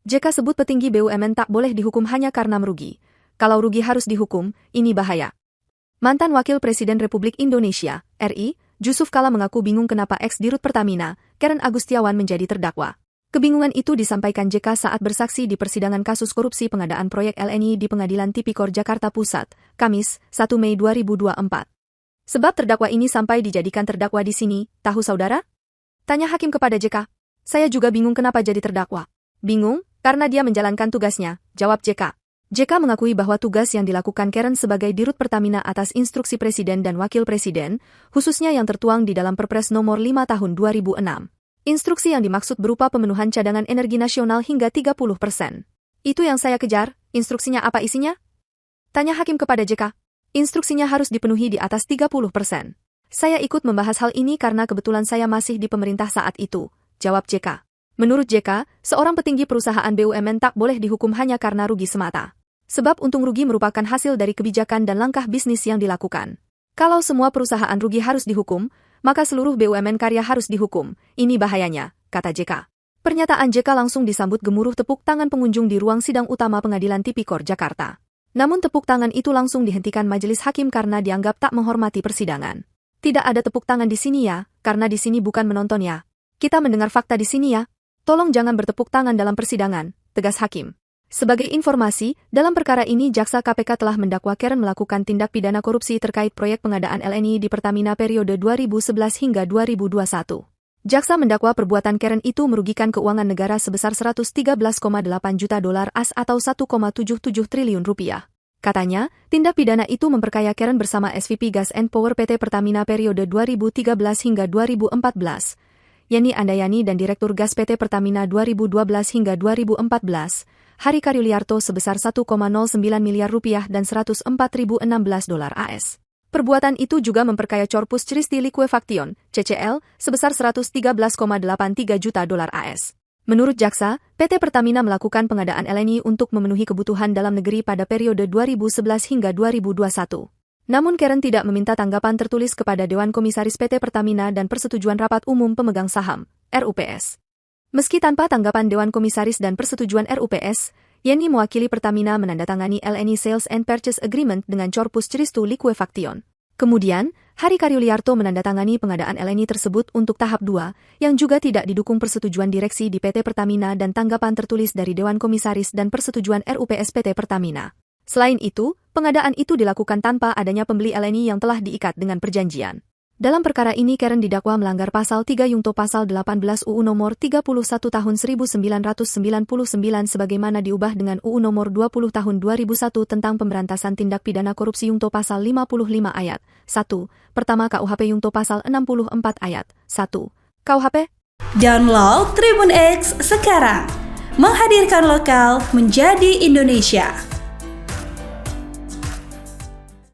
JK sebut petinggi BUMN tak boleh dihukum hanya karena merugi. Kalau rugi harus dihukum, ini bahaya. Mantan Wakil Presiden Republik Indonesia, RI, Jusuf Kalla mengaku bingung kenapa ex-Dirut Pertamina, Karen Agustiawan menjadi terdakwa. Kebingungan itu disampaikan JK saat bersaksi di persidangan kasus korupsi pengadaan proyek LNI di Pengadilan Tipikor Jakarta Pusat, Kamis, 1 Mei 2024. Sebab terdakwa ini sampai dijadikan terdakwa di sini, tahu saudara? Tanya hakim kepada JK. Saya juga bingung kenapa jadi terdakwa. Bingung? Karena dia menjalankan tugasnya, jawab JK. JK mengakui bahwa tugas yang dilakukan Karen sebagai Dirut Pertamina atas instruksi Presiden dan Wakil Presiden, khususnya yang tertuang di dalam Perpres nomor 5 tahun 2006. Instruksi yang dimaksud berupa pemenuhan cadangan energi nasional hingga 30%. Itu yang saya kejar, instruksinya apa isinya? Tanya hakim kepada JK. Instruksinya harus dipenuhi di atas 30%. Saya ikut membahas hal ini karena kebetulan saya masih di pemerintah saat itu, jawab JK. Menurut JK, seorang petinggi perusahaan BUMN tak boleh dihukum hanya karena rugi semata. Sebab untung rugi merupakan hasil dari kebijakan dan langkah bisnis yang dilakukan. Kalau semua perusahaan rugi harus dihukum, maka seluruh BUMN karya harus dihukum. Ini bahayanya, kata JK. Pernyataan JK langsung disambut gemuruh tepuk tangan pengunjung di ruang sidang utama Pengadilan Tipikor Jakarta. Namun tepuk tangan itu langsung dihentikan majelis hakim karena dianggap tak menghormati persidangan. Tidak ada tepuk tangan di sini ya, karena di sini bukan menonton ya. Kita mendengar fakta di sini ya. Tolong jangan bertepuk tangan dalam persidangan, tegas hakim. Sebagai informasi, dalam perkara ini jaksa KPK telah mendakwa Karen melakukan tindak pidana korupsi terkait proyek pengadaan LNI di Pertamina periode 2011 hingga 2021. Jaksa mendakwa perbuatan Karen itu merugikan keuangan negara sebesar 113,8 juta dolar AS atau 1,77 triliun rupiah. Katanya, tindak pidana itu memperkaya Karen bersama SVP Gas and Power PT Pertamina periode 2013 hingga 2014. Yeni Andayani dan Direktur Gas PT Pertamina 2012 hingga 2014, Hari Karyuliarto sebesar 1,09 miliar rupiah dan 104.016 dolar AS. Perbuatan itu juga memperkaya Corpus Christi Liquefaction, CCL, sebesar 113,83 juta dolar AS. Menurut jaksa, PT Pertamina melakukan pengadaan LNI untuk memenuhi kebutuhan dalam negeri pada periode 2011 hingga 2021. Namun Karen tidak meminta tanggapan tertulis kepada Dewan Komisaris PT Pertamina dan Persetujuan Rapat Umum Pemegang Saham, RUPS. Meski tanpa tanggapan Dewan Komisaris dan Persetujuan RUPS, Yeni mewakili Pertamina menandatangani LNI Sales and Purchase Agreement dengan Corpus Christi Liquefaction. Kemudian, Hari Karyuliarto menandatangani pengadaan LNI tersebut untuk tahap 2, yang juga tidak didukung persetujuan direksi di PT Pertamina dan tanggapan tertulis dari Dewan Komisaris dan Persetujuan RUPS PT Pertamina. Selain itu, pengadaan itu dilakukan tanpa adanya pembeli LNI yang telah diikat dengan perjanjian. Dalam perkara ini Karen didakwa melanggar Pasal 3 Yungto Pasal 18 UU Nomor 31 Tahun 1999 sebagaimana diubah dengan UU Nomor 20 Tahun 2001 tentang pemberantasan tindak pidana korupsi Yungto Pasal 55 Ayat 1, Pertama KUHP Yungto Pasal 64 Ayat 1, KUHP. Download Tribun X sekarang, menghadirkan lokal menjadi Indonesia.